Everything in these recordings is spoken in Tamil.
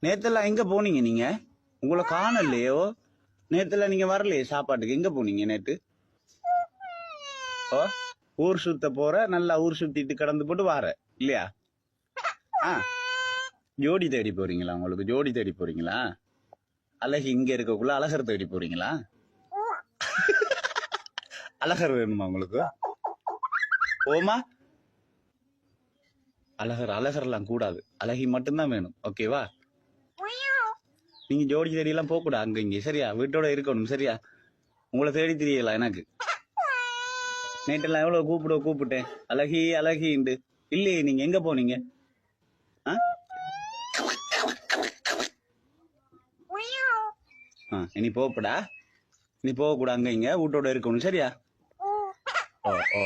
நேத்தெல்லாம் எங்க போனீங்க நீங்க? உங்களை காணலையோ? நேத்தெல்லாம் நீங்க வரலையே சாப்பாட்டுக்கு, எங்க போனீங்க நேத்து? ஓ, ஊர் சுத்த போற, நல்லா ஊர் சுத்திட்டு கடந்து போட்டு வார இல்லையா? ஆ, ஜோடி தேடி போறீங்களா? உங்களுக்கு ஜோடி தேடி போறீங்களா? அழகி இங்க இருக்கக்குள்ள அழகர் தேடி போறீங்களா? அழகர் வேணுமா உங்களுக்கு? ஓமா, அழகர்லாம் கூடாது, அழகி மட்டும்தான் வேணும். ஓகேவா? நீங்க ஜோடி தேடி எல்லாம் போக கூடாது அங்க இங்க, சரியா? வீட்டோட இருக்கணும், சரியா? உங்களை தேடி தெரியல எனக்கு. நேற்றெல்லாம் எவ்வளவு கூப்பிட்டேன், அழகி அழகிண்டு. இல்லையே, நீங்க எங்க போனீங்க? இனி போப்படா, நீ போக கூட அங்க இங்க, வீட்டோட இருக்கணும், சரியா? ஓ ஓ,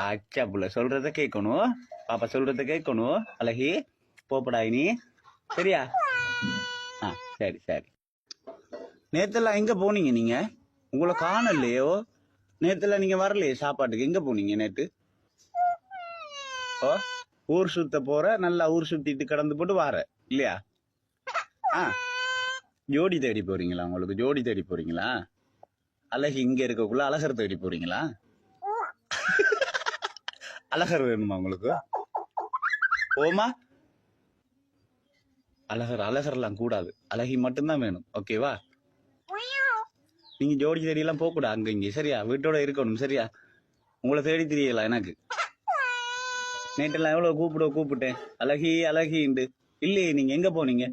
அச்சா புள்ள சொல்றத கேட்கணும், பாப்பா சொல்றத கேட்கணும். அழகி போப்படா இனி, சரியா? சரி சரி. நேத்தெல்லாம் எங்க போனீங்க நீங்க? உங்களை காணலையோ? நேத்தெல்லாம் நீங்க வரலையே சாப்பாட்டுக்கு, எங்க போனீங்க நேத்து? ஓ, ஊர் சுத்த போற, நல்லா ஊர் சுத்திட்டு கடந்து போட்டு வார இல்லையா? ஜோடி தேடி போறீங்களா? உங்களுக்கு ஜோடி தேடி போறீங்களா? அழகி இங்க இருக்கக்குள்ள அழகர் தேடி போறீங்களா? அழகர் வேணுமா உங்களுக்கு? ஓமா, அழகர்லாம் கூடாது, அழகி மட்டும்தான் வேணும். ஓகேவா? நீங்க ஜோடி தேடி எல்லாம் போக கூடாது அங்க இங்க, சரியா? வீட்டோட இருக்கணும், சரியா? உங்களை தேடி தெரியல எனக்கு. நேற்றெல்லாம் எவ்வளவு கூப்பிட்டேன், அழகி அழகிண்டு. இல்லையே, நீங்க எங்க போனீங்க?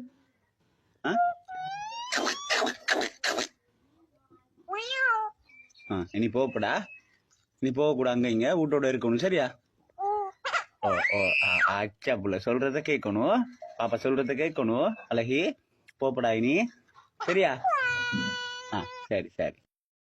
இனி போப்படா, நீ போக கூட அங்க இங்க, வீட்டோட இருக்கணும், சரியா? ஓ ஓ, அச்சா புள்ள சொல்றத கேட்கணும், பாப்பா சொல்றத கேட்கணும். அழகி போப்படா இனி, சரியா? சரி சரி.